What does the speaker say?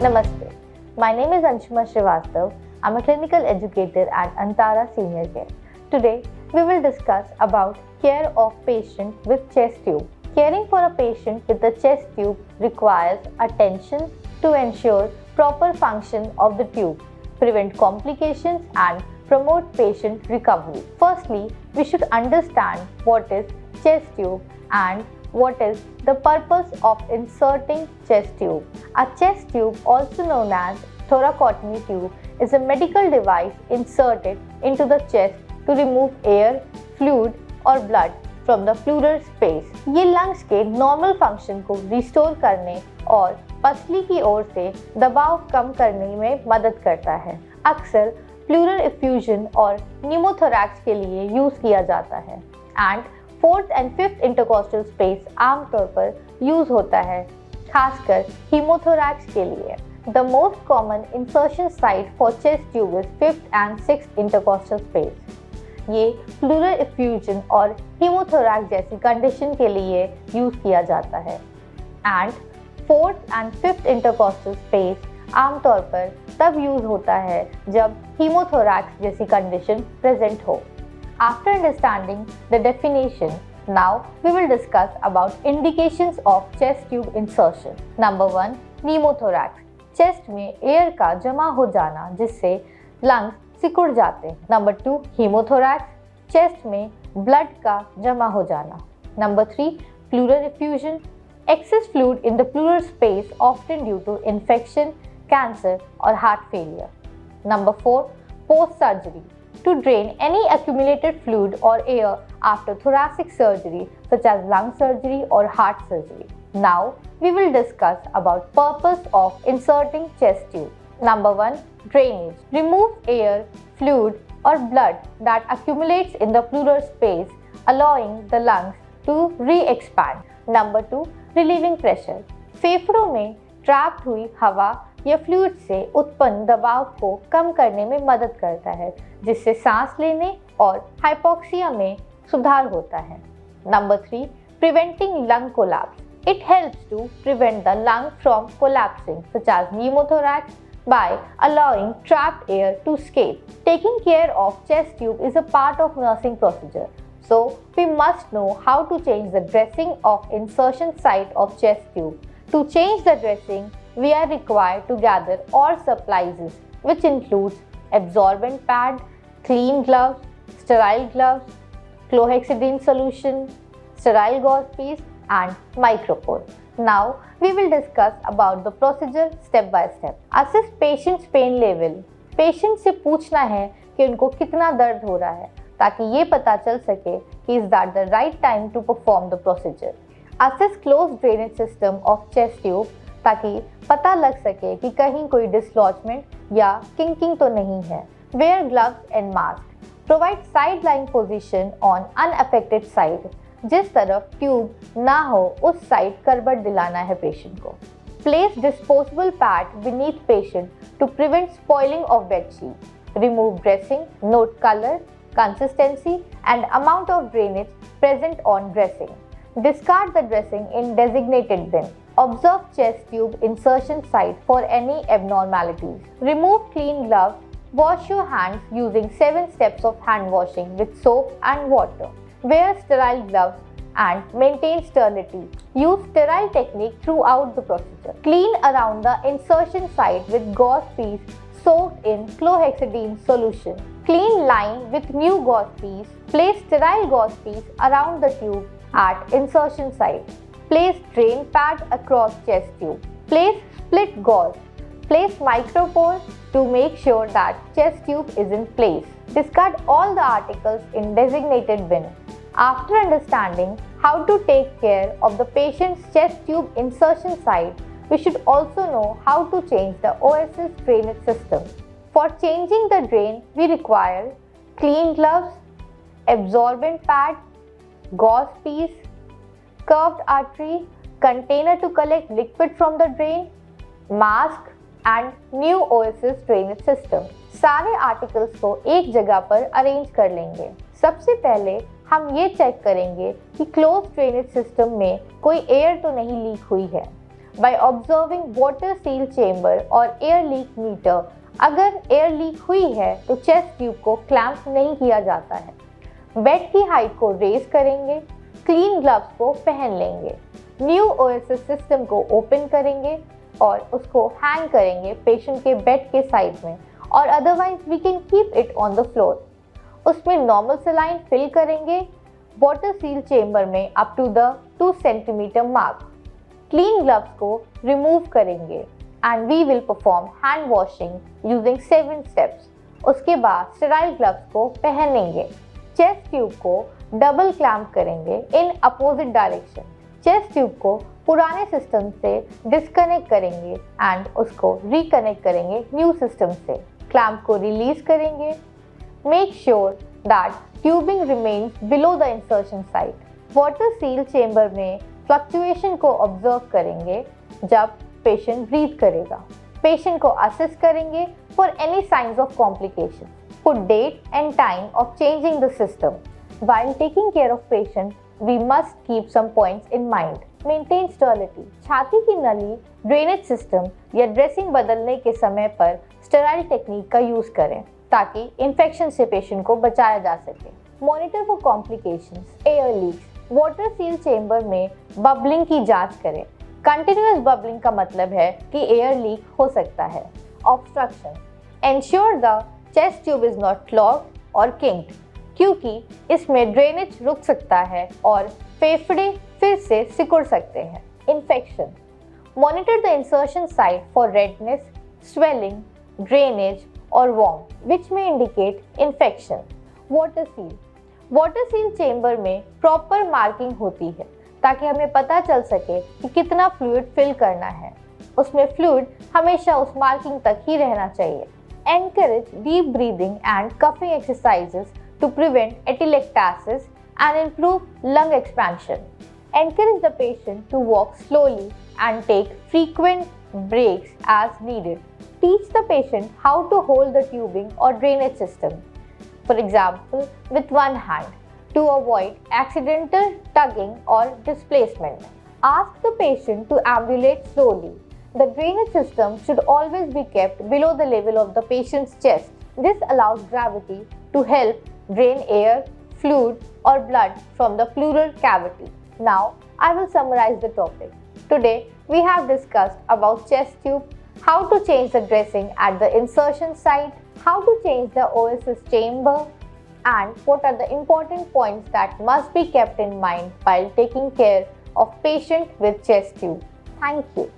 Namaste. My name is Anshuma Srivastav. I'm a clinical educator at Antara Senior Care. Today, we will discuss about care of patient with chest tube. Caring for a patient with a chest tube requires attention to ensure proper function of the tube, prevent complications and promote patient recovery. Firstly, we should understand what is chest tube and what is the purpose of inserting chest tube. A chest tube, also known as thoracotomy tube, is a medical device inserted into the chest to remove air, fluid or blood from the pleural space. ये lungs के normal function को restore करने और पसली की ओर से दबाव कम करने में मदद करता है। अक्सर प्लूरल इफ्यूजन और न्यूमोथोरैक्स के लिए यूज किया जाता है and fourth and fifth intercostal space आमतौर पर यूज होता है, खासकर हीमोथोरैक्स के लिए। The most common insertion site for chest tube is fifth and sixth intercostal space. ये प्लूरल इफ्यूजन और हीमोथोरैक्स जैसी कंडीशन के लिए यूज किया जाता है and fourth and fifth intercostal space आमतौर पर तब यूज होता है जब हीमोथोरैक्स जैसी कंडीशन प्रेजेंट हो। After understanding the definition, now we will discuss about indications of chest tube insertion. Number 1, pneumothorax. Chest में एयर का जमा हो जाना जिससे लंग्स सिकुड़ जाते हैं। नंबर 2, हीमोथोरैक्स. चेस्ट में ब्लड का जमा हो जाना। Number 3, pleural effusion. Excess fluid in the pleural space often due to infection, cancer or heart failure. Number 4, post-surgery. To drain any accumulated fluid or air after thoracic surgery such as lung surgery or heart surgery. Now we will discuss about purpose of inserting chest tube. Number 1, drainage. Remove air, fluid or blood that accumulates in the pleural space, allowing the lungs to re-expand. Number 2, relieving pressure. फेफड़ों में trapped हुई हवा या fluid से उत्पन्न दबाव को कम करने में मदद करता है, जिससे सांस लेने और हाइपोक्सिया में सुधार होता है। Number 3, preventing lung collapse. It helps to prevent the lung from collapsing, such as pneumothorax, by allowing trapped air to escape. Taking care of chest tube is a part of nursing procedure, so we must know how to change the dressing of insertion site of chest tube. To change the dressing, we are required to gather all supplies, which includes absorbent pad, clean gloves, sterile gloves, chlorhexidine solution, sterile gauze piece and micropore. Now we will discuss about the procedure step by step. Assess patient's pain level. Patient से पूछना है कि उनको कितना दर्द हो रहा है ताकि ये पता चल सके कि is that the right time to perform the procedure. Assess closed drainage system of chest tube ताकि पता लग सके कि कहीं कोई डिसलॉजमेंट या किंकिंग तो नहीं है। Wear gloves and mask. Provide side lying position on unaffected side. जिस तरफ ट्यूब ना हो उस साइड करबट दिलाना है पेशेंट को। Place disposable pad beneath patient to prevent spoiling of bed sheet. Remove dressing. Note color, consistency and amount of drainage present on dressing. Discard the dressing in designated bin. Observe chest tube insertion site for any abnormalities. Remove clean gloves. Wash your hands using 7 steps of hand washing with soap and water. Wear sterile gloves and maintain sterility. Use sterile technique throughout the procedure. Clean around the insertion site with gauze piece soaked in chlorhexidine solution. Clean line with new gauze piece. Place sterile gauze piece around the tube at insertion site. Place drain pad across chest tube. Place split gauze. Place micropore to make sure that chest tube is in place. Discard all the articles in designated bin. After understanding how to take care of the patient's chest tube insertion site, we should also know how to change the OSS drainage system. For changing the drain, we require clean gloves, absorbent pad, gauze piece, curved artery, container to collect liquid from the drain, mask and new OSS drainage system. सारे articles को एक जगह पर arrange कर लेंगे। सबसे पहले हम ये चेक करेंगे कि क्लोज ड्रेनेज सिस्टम में कोई एयर तो नहीं लीक हुई है। by observing water seal chamber और air leak meter। अगर एयर लीक हुई है तो चेस्ट ट्यूब को क्लैंप नहीं किया जाता है। बेड की हाइट को रेज करेंगे, क्लीन ग्लव्स को पहन लेंगे, न्यू ओएसएस सिस्टम को ओपन करेंगे और उसको हैंग करेंगे पेशेंट के बेड के साइड में, और otherwise we can keep it on the floor. उसमें नॉर्मल सलाइन फिल करेंगे वाटर सील चेंबर में up to the 2 centimetre mark. Clean gloves को रिमूव करेंगे and we will perform hand washing using 7 steps. उसके बाद sterile gloves को पहनेंगे। Chest tube को डबल क्लैंप करेंगे in opposite direction. Chest tube को पुराने सिस्टम से डिस्कनेक्ट करेंगे एंड उसको रिकनेक्ट करेंगे न्यू सिस्टम से। क्लैंप को रिलीज करेंगे। Make sure that tubing remains below the insertion site. Water seal chamber में फ्लक्चुएशन को ऑब्जर्व करेंगे जब पेशेंट ब्रीथ करेगा। पेशेंट को असेस करेंगे for any signs of complication. Put date and time of changing the system. While taking care of patient, we must keep some points in mind. Maintain sterility. छाती की नली, drainage system या dressing बदलने के समय पर sterile technique का use करें ताकि इन्फेक्शन से पेशेंट को बचाया जा सके। Monitor for complications, air leaks. Water seal chamber में बबलिंग की जांच करें। कंटिन्यूअस बबलिंग का मतलब है कि एयर लीक हो सकता है। Obstruction, ensure the chest tube is not clogged और किंक्ड, क्योंकि इसमें ड्रेनेज रुक सकता है और फेफड़े फिर से सिकुड़ सकते हैं। Infection, monitor the insertion site for redness, swelling, drainage or warm, which may indicate infection. Water seal. Water seal chamber में प्रॉपर मार्किंग होती है ताकि हमें पता चल सके कि कितना फ्लूइड फिल करना है। उसमें फ्लूइड हमेशा उस मार्किंग तक ही रहना चाहिए। Encourage deep breathing and coughing exercises to prevent atelectasis and improve lung expansion. Encourage the patient to walk slowly and take frequent breaks as needed. Teach the patient how to hold the tubing or drainage system, for example, with one hand, to avoid accidental tugging or displacement. Ask the patient to ambulate slowly. The drainage system should always be kept below the level of the patient's chest. This allows gravity to help drain air, fluid, or blood from the pleural cavity. Now, I will summarize the topic. Today, we have discussed about chest tube, how to change the dressing at the insertion site, how to change the OSS chamber, and what are the important points that must be kept in mind while taking care of patient with chest tube. Thank you.